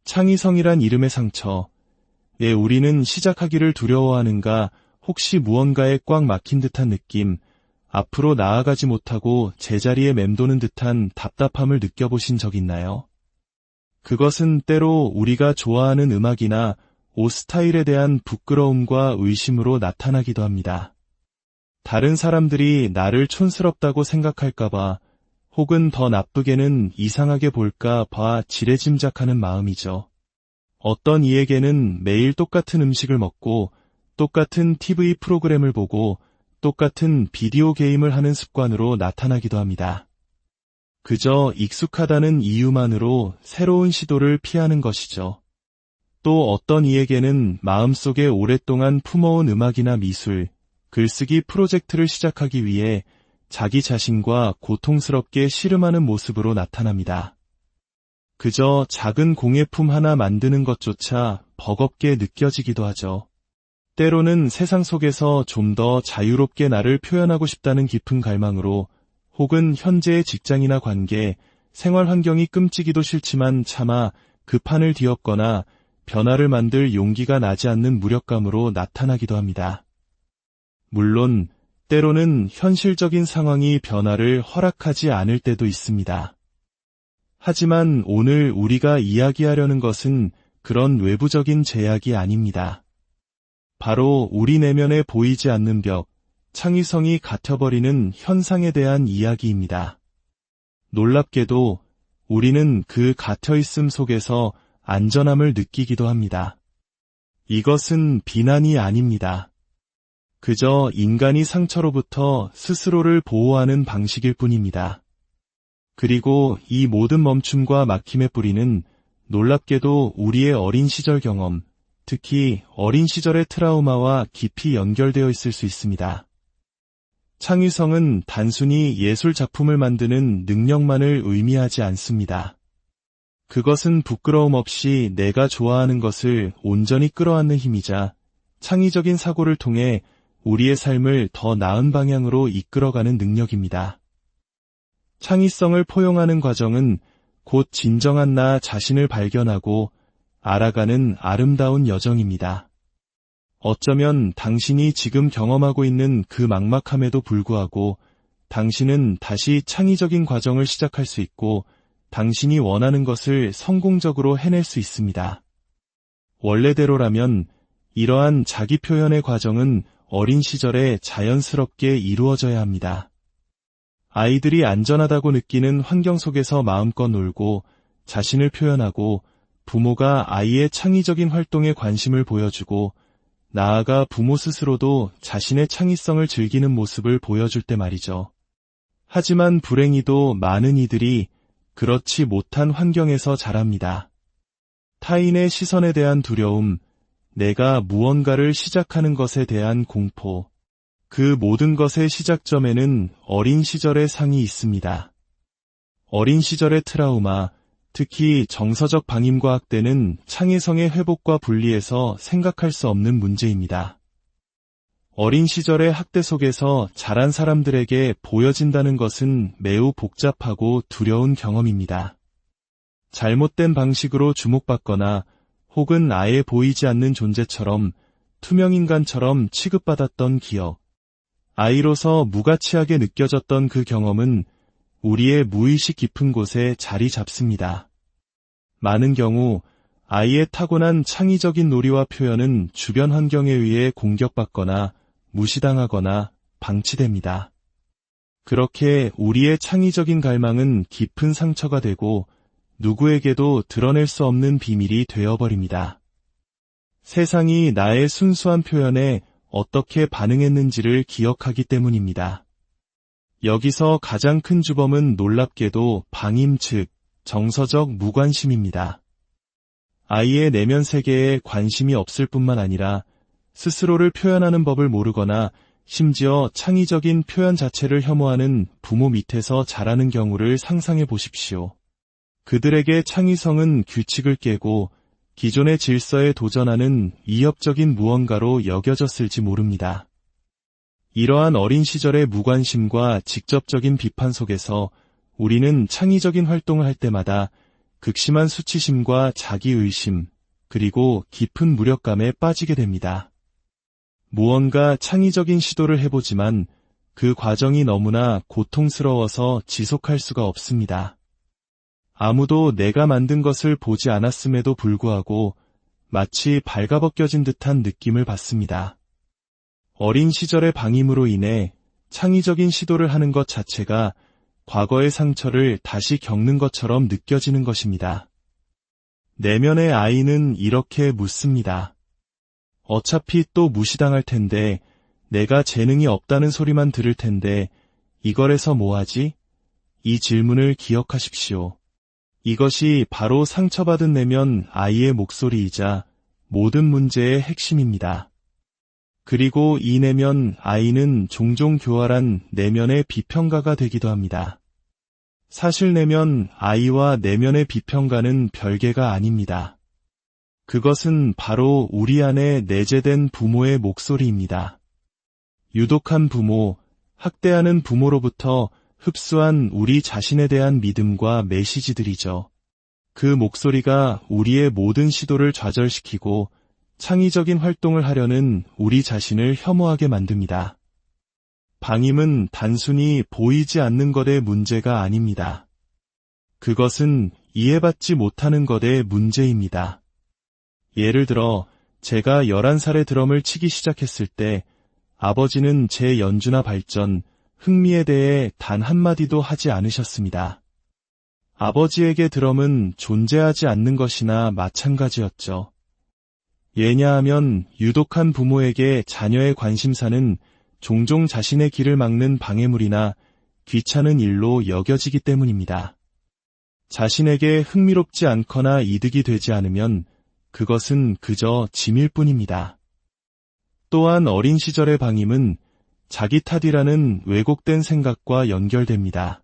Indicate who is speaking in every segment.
Speaker 1: 창의성이란 이름의 상처. 우리는 시작하기를 두려워하는가, 혹시 무언가에 꽉 막힌 듯한 느낌, 앞으로 나아가지 못하고 제자리에 맴도는 듯한 답답함을 느껴보신 적 있나요? 그것은 때로 우리가 좋아하는 음악이나 옷 스타일에 대한 부끄러움과 의심으로 나타나기도 합니다. 다른 사람들이 나를 촌스럽다고 생각할까봐, 혹은 더 나쁘게는 이상하게 볼까 봐 지레짐작하는 마음이죠. 어떤 이에게는 매일 똑같은 음식을 먹고 똑같은 TV 프로그램을 보고 똑같은 비디오 게임을 하는 습관으로 나타나기도 합니다. 그저 익숙하다는 이유만으로 새로운 시도를 피하는 것이죠. 또 어떤 이에게는 마음속에 오랫동안 품어온 음악이나 미술, 글쓰기 프로젝트를 시작하기 위해 자기 자신과 고통스럽게 씨름하는 모습으로 나타납니다. 그저 작은 공예품 하나 만드는 것조차 버겁게 느껴지기도 하죠. 때로는 세상 속에서 좀 더 자유롭게 나를 표현하고 싶다는 깊은 갈망으로, 혹은 현재의 직장이나 관계, 생활 환경이 끔찍이도 싫지만 차마 그 판을 뒤엎거나 변화를 만들 용기가 나지 않는 무력감으로 나타나기도 합니다. 물론 때로는 현실적인 상황이 변화를 허락하지 않을 때도 있습니다. 하지만 오늘 우리가 이야기하려는 것은 그런 외부적인 제약이 아닙니다. 바로 우리 내면에 보이지 않는 벽, 창의성이 갇혀버리는 현상에 대한 이야기입니다. 놀랍게도 우리는 그 갇혀있음 속에서 안전함을 느끼기도 합니다. 이것은 비난이 아닙니다. 그저 인간이 상처로부터 스스로를 보호하는 방식일 뿐입니다. 그리고 이 모든 멈춤과 막힘의 뿌리는 놀랍게도 우리의 어린 시절 경험, 특히 어린 시절의 트라우마와 깊이 연결되어 있을 수 있습니다. 창의성은 단순히 예술 작품을 만드는 능력만을 의미하지 않습니다. 그것은 부끄러움 없이 내가 좋아하는 것을 온전히 끌어안는 힘이자 창의적인 사고를 통해 우리의 삶을 더 나은 방향으로 이끌어가는 능력입니다. 창의성을 포용하는 과정은 곧 진정한 나 자신을 발견하고 알아가는 아름다운 여정입니다. 어쩌면 당신이 지금 경험하고 있는 그 막막함에도 불구하고 당신은 다시 창의적인 과정을 시작할 수 있고 당신이 원하는 것을 성공적으로 해낼 수 있습니다. 원래대로라면 이러한 자기 표현의 과정은 어린 시절에 자연스럽게 이루어져야 합니다. 아이들이 안전하다고 느끼는 환경 속에서 마음껏 놀고 자신을 표현하고 부모가 아이의 창의적인 활동에 관심을 보여주고 나아가 부모 스스로도 자신의 창의성을 즐기는 모습을 보여줄 때 말이죠. 하지만 불행히도 많은 이들이 그렇지 못한 환경에서 자랍니다. 타인의 시선에 대한 두려움, 내가 무언가를 시작하는 것에 대한 공포, 그 모든 것의 시작점에는 어린 시절의 상이 있습니다. 어린 시절의 트라우마, 특히 정서적 방임과 학대는 창의성의 회복과 분리해서 생각할 수 없는 문제입니다. 어린 시절의 학대 속에서 자란 사람들에게 보여진다는 것은 매우 복잡하고 두려운 경험입니다. 잘못된 방식으로 주목받거나 혹은 아예 보이지 않는 존재처럼 투명인간처럼 취급받았던 기억, 아이로서 무가치하게 느껴졌던 그 경험은 우리의 무의식 깊은 곳에 자리 잡습니다. 많은 경우 아이의 타고난 창의적인 놀이와 표현은 주변 환경에 의해 공격받거나 무시당하거나 방치됩니다. 그렇게 우리의 창의적인 갈망은 깊은 상처가 되고 누구에게도 드러낼 수 없는 비밀이 되어버립니다. 세상이 나의 순수한 표현에 어떻게 반응했는지를 기억하기 때문입니다. 여기서 가장 큰 주범은 놀랍게도 방임 즉 정서적 무관심입니다. 아이의 내면 세계에 관심이 없을 뿐만 아니라 스스로를 표현하는 법을 모르거나 심지어 창의적인 표현 자체를 혐오하는 부모 밑에서 자라는 경우를 상상해 보십시오. 그들에게 창의성은 규칙을 깨고 기존의 질서에 도전하는 위협적인 무언가로 여겨졌을지 모릅니다. 이러한 어린 시절의 무관심과 직접적인 비판 속에서 우리는 창의적인 활동을 할 때마다 극심한 수치심과 자기의심, 그리고 깊은 무력감에 빠지게 됩니다. 무언가 창의적인 시도를 해보지만 그 과정이 너무나 고통스러워서 지속할 수가 없습니다. 아무도 내가 만든 것을 보지 않았음에도 불구하고 마치 발가벗겨진 듯한 느낌을 받습니다. 어린 시절의 방임으로 인해 창의적인 시도를 하는 것 자체가 과거의 상처를 다시 겪는 것처럼 느껴지는 것입니다. 내면의 아이는 이렇게 묻습니다. 어차피 또 무시당할 텐데, 내가 재능이 없다는 소리만 들을 텐데 이걸 해서 뭐하지? 이 질문을 기억하십시오. 이것이 바로 상처받은 내면 아이의 목소리이자 모든 문제의 핵심입니다. 그리고 이 내면 아이는 종종 교활한 내면의 비평가가 되기도 합니다. 사실 내면 아이와 내면의 비평가는 별개가 아닙니다. 그것은 바로 우리 안에 내재된 부모의 목소리입니다. 유독한 부모, 학대하는 부모로부터 흡수한 우리 자신에 대한 믿음과 메시지들이죠. 그 목소리가 우리의 모든 시도를 좌절시키고 창의적인 활동을 하려는 우리 자신을 혐오하게 만듭니다. 방임은 단순히 보이지 않는 것의 문제가 아닙니다. 그것은 이해받지 못하는 것의 문제입니다. 예를 들어 제가 11살에 드럼을 치기 시작했을 때 아버지는 제 연주나 발전, 흥미에 대해 단 한마디도 하지 않으셨습니다. 아버지에게 드럼은 존재하지 않는 것이나 마찬가지였죠. 왜냐하면 유독한 부모에게 자녀의 관심사는 종종 자신의 길을 막는 방해물이나 귀찮은 일로 여겨지기 때문입니다. 자신에게 흥미롭지 않거나 이득이 되지 않으면 그것은 그저 짐일 뿐입니다. 또한 어린 시절의 방임은 자기 탓이라는 왜곡된 생각과 연결됩니다.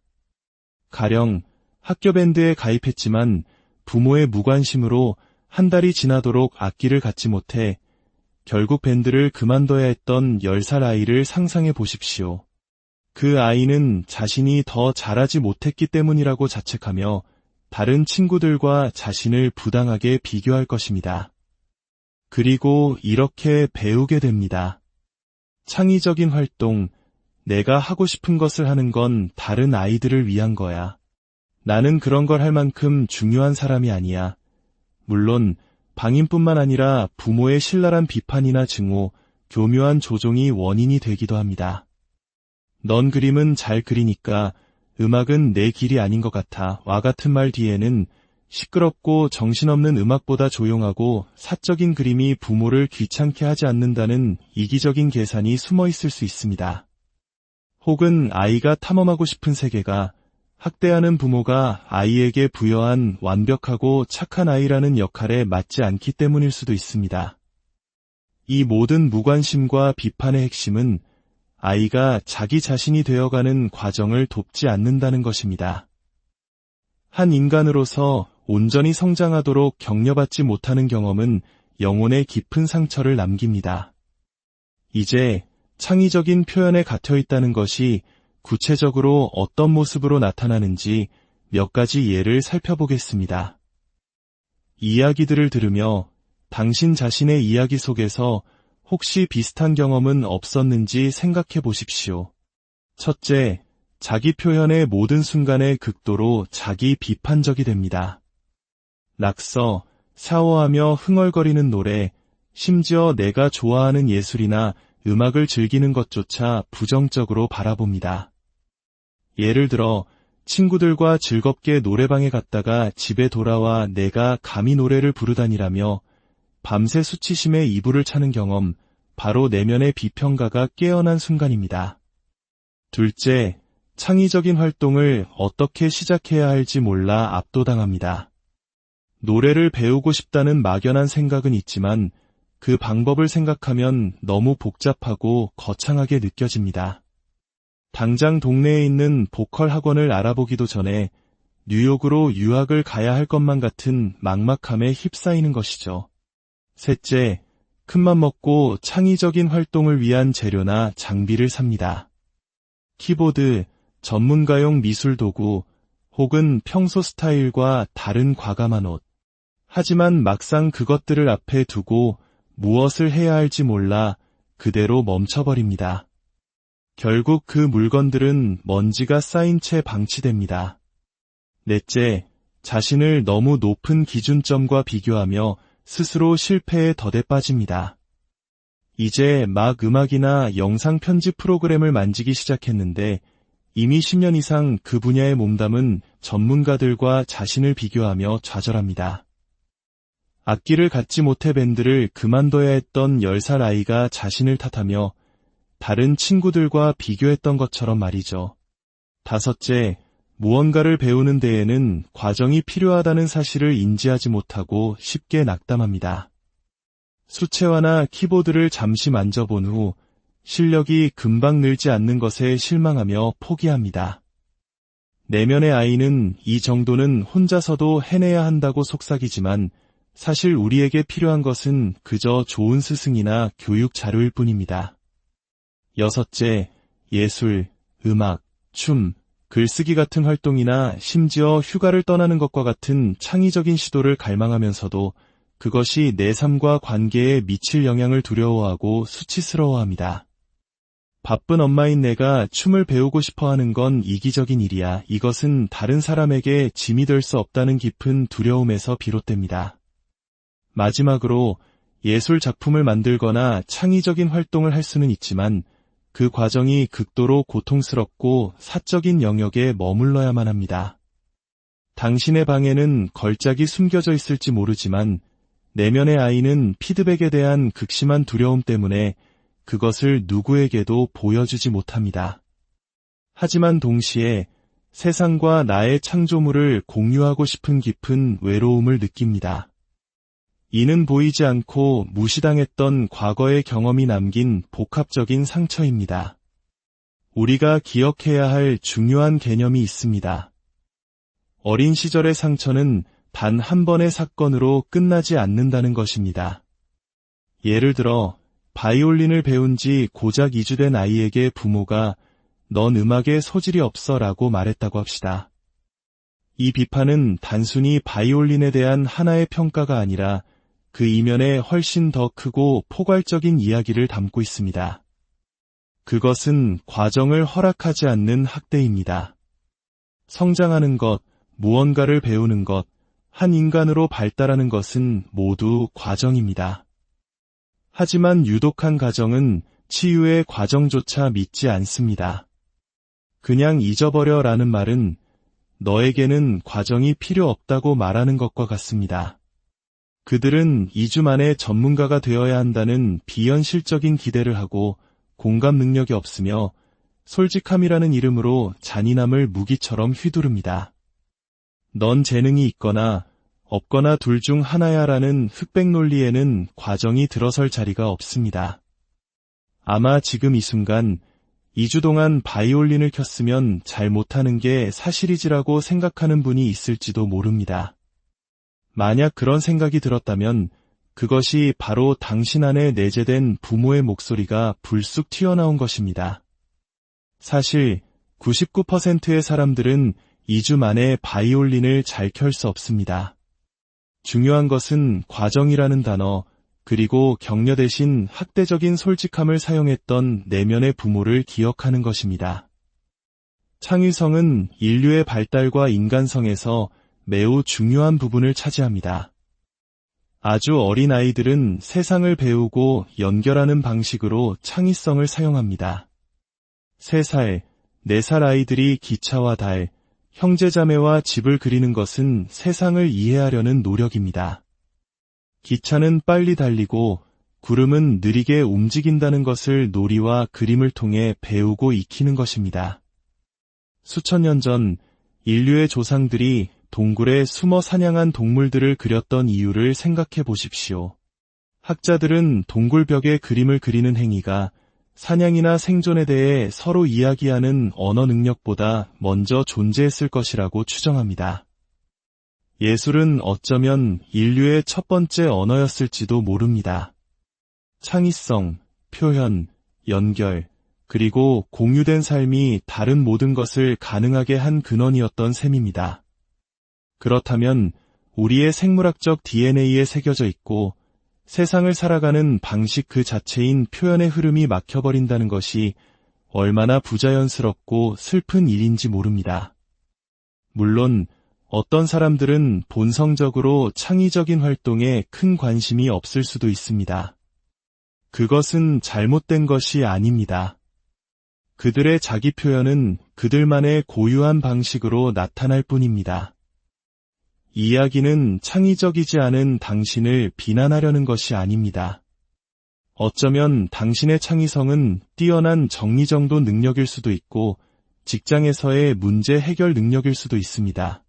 Speaker 1: 가령 학교 밴드에 가입했지만 부모의 무관심으로 한 달이 지나도록 악기를 갖지 못해 결국 밴드를 그만둬야 했던 10살 아이를 상상해 보십시오. 그 아이는 자신이 더 잘하지 못했기 때문이라고 자책하며 다른 친구들과 자신을 부당하게 비교할 것입니다. 그리고 이렇게 배우게 됩니다. 창의적인 활동, 내가 하고 싶은 것을 하는 건 다른 아이들을 위한 거야. 나는 그런 걸 할 만큼 중요한 사람이 아니야. 물론 방임뿐만 아니라 부모의 신랄한 비판이나 증오, 교묘한 조종이 원인이 되기도 합니다. 넌 그림은 잘 그리니까 음악은 내 길이 아닌 것 같아. 와 같은 말 뒤에는 시끄럽고 정신없는 음악보다 조용하고 사적인 그림이 부모를 귀찮게 하지 않는다는 이기적인 계산이 숨어 있을 수 있습니다. 혹은 아이가 탐험하고 싶은 세계가 학대하는 부모가 아이에게 부여한 완벽하고 착한 아이라는 역할에 맞지 않기 때문일 수도 있습니다. 이 모든 무관심과 비판의 핵심은 아이가 자기 자신이 되어가는 과정을 돕지 않는다는 것입니다. 한 인간으로서 온전히 성장하도록 격려받지 못하는 경험은 영혼에 깊은 상처를 남깁니다. 이제 창의적인 표현에 갇혀 있다는 것이 구체적으로 어떤 모습으로 나타나는지 몇 가지 예를 살펴보겠습니다. 이야기들을 들으며 당신 자신의 이야기 속에서 혹시 비슷한 경험은 없었는지 생각해 보십시오. 첫째, 자기 표현의 모든 순간에 극도로 자기 비판적이 됩니다. 낙서, 샤워하며 흥얼거리는 노래, 심지어 내가 좋아하는 예술이나 음악을 즐기는 것조차 부정적으로 바라봅니다. 예를 들어 친구들과 즐겁게 노래방에 갔다가 집에 돌아와 내가 감히 노래를 부르다니라며 밤새 수치심에 이불을 차는 경험, 바로 내면의 비평가가 깨어난 순간입니다. 둘째, 창의적인 활동을 어떻게 시작해야 할지 몰라 압도당합니다. 노래를 배우고 싶다는 막연한 생각은 있지만 그 방법을 생각하면 너무 복잡하고 거창하게 느껴집니다. 당장 동네에 있는 보컬 학원을 알아보기도 전에 뉴욕으로 유학을 가야 할 것만 같은 막막함에 휩싸이는 것이죠. 셋째, 큰맘 먹고 창의적인 활동을 위한 재료나 장비를 삽니다. 키보드, 전문가용 미술 도구, 혹은 평소 스타일과 다른 과감한 옷. 하지만 막상 그것들을 앞에 두고 무엇을 해야 할지 몰라 그대로 멈춰버립니다. 결국 그 물건들은 먼지가 쌓인 채 방치됩니다. 넷째, 자신을 너무 높은 기준점과 비교하며 스스로 실패에 덫에 빠집니다. 이제 막 음악이나 영상 편집 프로그램을 만지기 시작했는데 이미 10년 이상 그 분야에 몸담은 전문가들과 자신을 비교하며 좌절합니다. 악기를 갖지 못해 밴드를 그만둬야 했던 10살 아이가 자신을 탓하며 다른 친구들과 비교했던 것처럼 말이죠. 다섯째, 무언가를 배우는 데에는 과정이 필요하다는 사실을 인지하지 못하고 쉽게 낙담합니다. 수채화나 키보드를 잠시 만져본 후 실력이 금방 늘지 않는 것에 실망하며 포기합니다. 내면의 아이는 이 정도는 혼자서도 해내야 한다고 속삭이지만 사실 우리에게 필요한 것은 그저 좋은 스승이나 교육 자료일 뿐입니다. 여섯째, 예술, 음악, 춤, 글쓰기 같은 활동이나 심지어 휴가를 떠나는 것과 같은 창의적인 시도를 갈망하면서도 그것이 내 삶과 관계에 미칠 영향을 두려워하고 수치스러워합니다. 바쁜 엄마인 내가 춤을 배우고 싶어 하는 건 이기적인 일이야. 이것은 다른 사람에게 짐이 될 수 없다는 깊은 두려움에서 비롯됩니다. 마지막으로 예술 작품을 만들거나 창의적인 활동을 할 수는 있지만 그 과정이 극도로 고통스럽고 사적인 영역에 머물러야만 합니다. 당신의 방에는 걸작이 숨겨져 있을지 모르지만 내면의 아이는 피드백에 대한 극심한 두려움 때문에 그것을 누구에게도 보여주지 못합니다. 하지만 동시에 세상과 나의 창조물을 공유하고 싶은 깊은 외로움을 느낍니다. 이는 보이지 않고 무시당했던 과거의 경험이 남긴 복합적인 상처입니다. 우리가 기억해야 할 중요한 개념이 있습니다. 어린 시절의 상처는 단 한 번의 사건으로 끝나지 않는다는 것입니다. 예를 들어 바이올린을 배운 지 고작 2주 된 아이에게 부모가 넌 음악에 소질이 없어 라고 말했다고 합시다. 이 비판은 단순히 바이올린에 대한 하나의 평가가 아니라 그 이면에 훨씬 더 크고 포괄적인 이야기를 담고 있습니다. 그것은 과정을 허락하지 않는 학대입니다. 성장하는 것, 무언가를 배우는 것, 한 인간으로 발달하는 것은 모두 과정입니다. 하지만 유독한 가정은 치유의 과정조차 믿지 않습니다. 그냥 잊어버려 라는 말은 너에게는 과정이 필요 없다고 말하는 것과 같습니다. 그들은 2주 만에 전문가가 되어야 한다는 비현실적인 기대를 하고 공감 능력이 없으며 솔직함이라는 이름으로 잔인함을 무기처럼 휘두릅니다. 넌 재능이 있거나 없거나 둘 중 하나야라는 흑백 논리에는 과정이 들어설 자리가 없습니다. 아마 지금 이 순간 2주 동안 바이올린을 켰으면 잘 못하는 게 사실이지라고 생각하는 분이 있을지도 모릅니다. 만약 그런 생각이 들었다면 그것이 바로 당신 안에 내재된 부모의 목소리가 불쑥 튀어나온 것입니다. 사실 99%의 사람들은 2주 만에 바이올린을 잘 켤 수 없습니다. 중요한 것은 과정이라는 단어, 그리고 격려 대신 학대적인 솔직함을 사용했던 내면의 부모를 기억하는 것입니다. 창의성은 인류의 발달과 인간성에서 매우 중요한 부분을 차지합니다. 아주 어린 아이들은 세상을 배우고 연결하는 방식으로 창의성을 사용합니다. 3살, 4살 아이들이 기차와 달, 형제자매와 집을 그리는 것은 세상을 이해하려는 노력입니다. 기차는 빨리 달리고 구름은 느리게 움직인다는 것을 놀이와 그림을 통해 배우고 익히는 것입니다. 수천 년 전 인류의 조상들이 동굴에 숨어 사냥한 동물들을 그렸던 이유를 생각해 보십시오. 학자들은 동굴벽에 그림을 그리는 행위가 사냥이나 생존에 대해 서로 이야기하는 언어 능력보다 먼저 존재했을 것이라고 추정합니다. 예술은 어쩌면 인류의 첫 번째 언어였을지도 모릅니다. 창의성, 표현, 연결, 그리고 공유된 삶이 다른 모든 것을 가능하게 한 근원이었던 셈입니다. 그렇다면 우리의 생물학적 DNA에 새겨져 있고 세상을 살아가는 방식 그 자체인 표현의 흐름이 막혀버린다는 것이 얼마나 부자연스럽고 슬픈 일인지 모릅니다. 물론 어떤 사람들은 본성적으로 창의적인 활동에 큰 관심이 없을 수도 있습니다. 그것은 잘못된 것이 아닙니다. 그들의 자기 표현은 그들만의 고유한 방식으로 나타날 뿐입니다. 이야기는 창의적이지 않은 당신을 비난하려는 것이 아닙니다. 어쩌면 당신의 창의성은 뛰어난 정리정돈 능력일 수도 있고 직장에서의 문제 해결 능력일 수도 있습니다.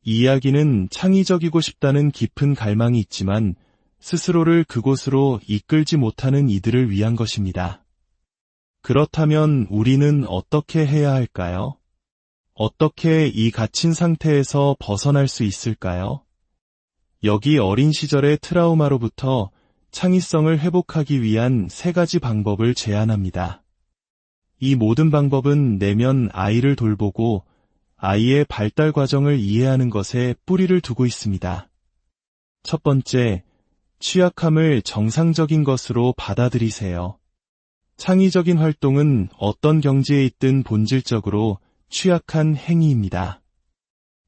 Speaker 1: 이야기는 창의적이고 싶다는 깊은 갈망이 있지만 스스로를 그곳으로 이끌지 못하는 이들을 위한 것입니다. 그렇다면 우리는 어떻게 해야 할까요? 어떻게 이 갇힌 상태에서 벗어날 수 있을까요? 여기 어린 시절의 트라우마로부터 창의성을 회복하기 위한 3가지 방법을 제안합니다. 이 모든 방법은 내면 아이를 돌보고 아이의 발달 과정을 이해하는 것에 뿌리를 두고 있습니다. 첫 번째, 취약함을 정상적인 것으로 받아들이세요. 창의적인 활동은 어떤 경지에 있든 본질적으로 취약한 행위입니다.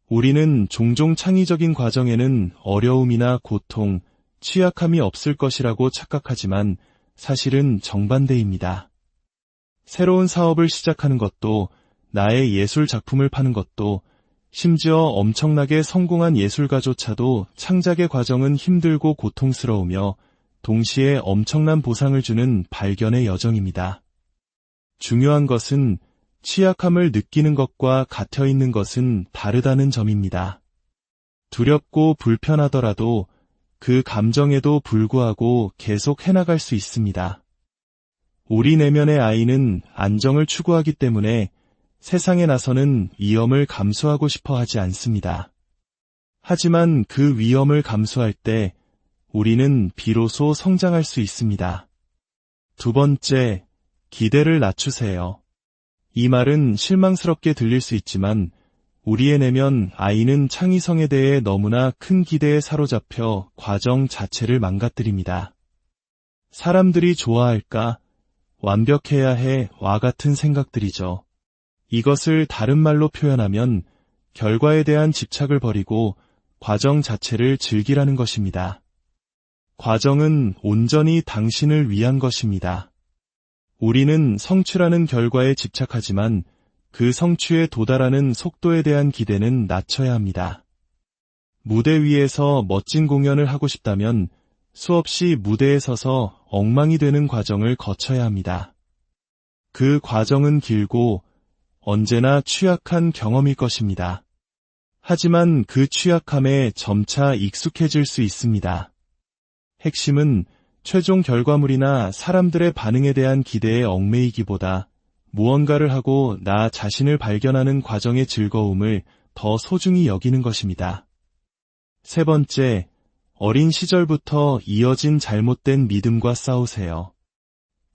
Speaker 1: 우리는 종종 창의적인 과정에는 어려움이나 고통, 취약함이 없을 것이라고 착각하지만 사실은 정반대입니다. 새로운 사업을 시작하는 것도, 나의 예술 작품을 파는 것도, 심지어 엄청나게 성공한 예술가조차도 창작의 과정은 힘들고 고통스러우며 동시에 엄청난 보상을 주는 발견의 여정입니다. 중요한 것은 취약함을 느끼는 것과 갇혀 있는 것은 다르다는 점입니다. 두렵고 불편하더라도 그 감정에도 불구하고 계속 해나갈 수 있습니다. 우리 내면의 아이는 안정을 추구하기 때문에 세상에 나서는 위험을 감수하고 싶어 하지 않습니다. 하지만 그 위험을 감수할 때 우리는 비로소 성장할 수 있습니다. 두 번째, 기대를 낮추세요. 이 말은 실망스럽게 들릴 수 있지만 우리의 내면 아이는 창의성에 대해 너무나 큰 기대에 사로잡혀 과정 자체를 망가뜨립니다. 사람들이 좋아할까? 완벽해야 해와 같은 생각들이죠. 이것을 다른 말로 표현하면 결과에 대한 집착을 버리고 과정 자체를 즐기라는 것입니다. 과정은 온전히 당신을 위한 것입니다. 우리는 성취라는 결과에 집착하지만 그 성취에 도달하는 속도에 대한 기대는 낮춰야 합니다. 무대 위에서 멋진 공연을 하고 싶다면 수없이 무대에 서서 엉망이 되는 과정을 거쳐야 합니다. 그 과정은 길고 언제나 취약한 경험일 것입니다. 하지만 그 취약함에 점차 익숙해질 수 있습니다. 핵심은 최종 결과물이나 사람들의 반응에 대한 기대에 얽매이기보다 무언가를 하고 나 자신을 발견하는 과정의 즐거움을 더 소중히 여기는 것입니다. 세 번째, 어린 시절부터 이어진 잘못된 믿음과 싸우세요.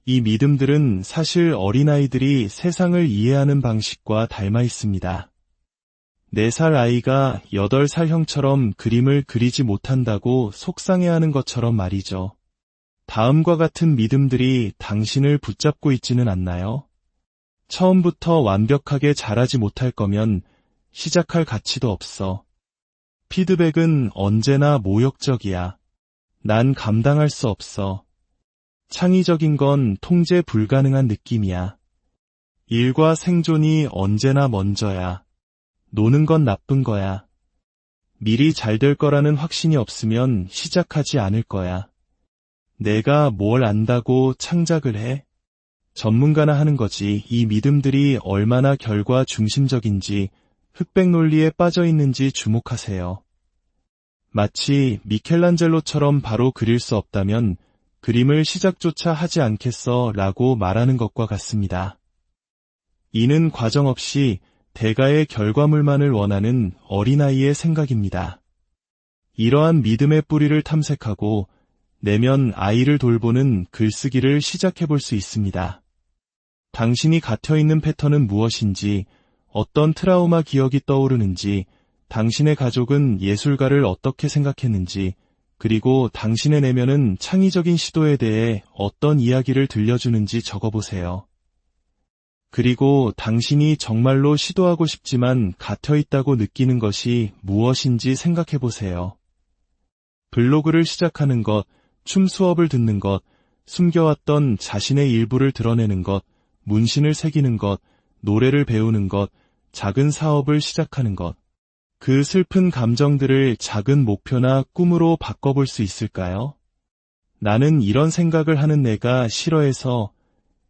Speaker 1: 이 믿음들은 사실 어린아이들이 세상을 이해하는 방식과 닮아 있습니다. 4살 아이가 8살 형처럼 그림을 그리지 못한다고 속상해하는 것처럼 말이죠. 다음과 같은 믿음들이 당신을 붙잡고 있지는 않나요? 처음부터 완벽하게 잘하지 못할 거면 시작할 가치도 없어. 피드백은 언제나 모욕적이야. 난 감당할 수 없어. 창의적인 건 통제 불가능한 느낌이야. 일과 생존이 언제나 먼저야. 노는 건 나쁜 거야. 미리 잘 될 거라는 확신이 없으면 시작하지 않을 거야. 내가 뭘 안다고 창작을 해? 전문가나 하는 거지. 이 믿음들이 얼마나 결과 중심적인지, 흑백 논리에 빠져 있는지 주목하세요. 마치 미켈란젤로처럼 바로 그릴 수 없다면 그림을 시작조차 하지 않겠어 라고 말하는 것과 같습니다. 이는 과정 없이 대가의 결과물만을 원하는 어린아이의 생각입니다. 이러한 믿음의 뿌리를 탐색하고 내면 아이를 돌보는 글쓰기를 시작해볼 수 있습니다. 당신이 갇혀있는 패턴은 무엇인지, 어떤 트라우마 기억이 떠오르는지, 당신의 가족은 예술가를 어떻게 생각했는지, 그리고 당신의 내면은 창의적인 시도에 대해 어떤 이야기를 들려주는지 적어보세요. 그리고 당신이 정말로 시도하고 싶지만 갇혀있다고 느끼는 것이 무엇인지 생각해보세요. 블로그를 시작하는 것, 춤 수업을 듣는 것, 숨겨왔던 자신의 일부를 드러내는 것, 문신을 새기는 것, 노래를 배우는 것, 작은 사업을 시작하는 것. 그 슬픈 감정들을 작은 목표나 꿈으로 바꿔볼 수 있을까요? 나는 이런 생각을 하는 내가 싫어해서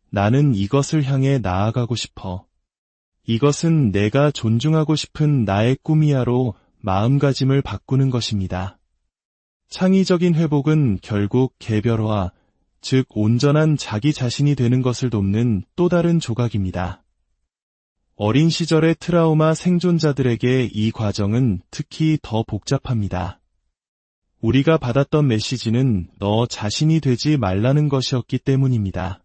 Speaker 1: 나는 이것을 향해 나아가고 싶어. 이것은 내가 존중하고 싶은 나의 꿈이야로 마음가짐을 바꾸는 것입니다. 창의적인 회복은 결국 개별화, 즉 온전한 자기 자신이 되는 것을 돕는 또 다른 조각입니다. 어린 시절의 트라우마 생존자들에게 이 과정은 특히 더 복잡합니다. 우리가 받았던 메시지는 너 자신이 되지 말라는 것이었기 때문입니다.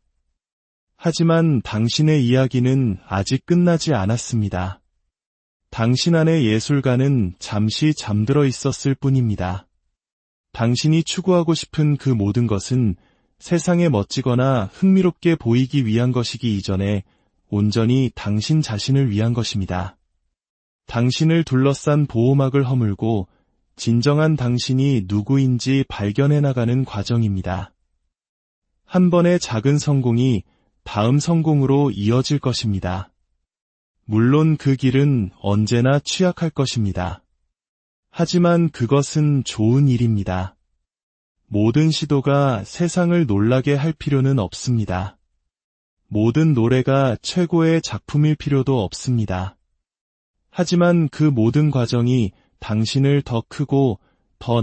Speaker 1: 하지만 당신의 이야기는 아직 끝나지 않았습니다. 당신 안의 예술가는 잠시 잠들어 있었을 뿐입니다. 당신이 추구하고 싶은 그 모든 것은 세상에 멋지거나 흥미롭게 보이기 위한 것이기 이전에 온전히 당신 자신을 위한 것입니다. 당신을 둘러싼 보호막을 허물고 진정한 당신이 누구인지 발견해 나가는 과정입니다. 한 번의 작은 성공이 다음 성공으로 이어질 것입니다. 물론 그 길은 언제나 취약할 것입니다. 하지만 그것은 좋은 일입니다. 모든 시도가 세상을 놀라게 할 필요는 없습니다. 모든 노래가 최고의 작품일 필요도 없습니다. 하지만 그 모든 과정이 당신을 더 크고 더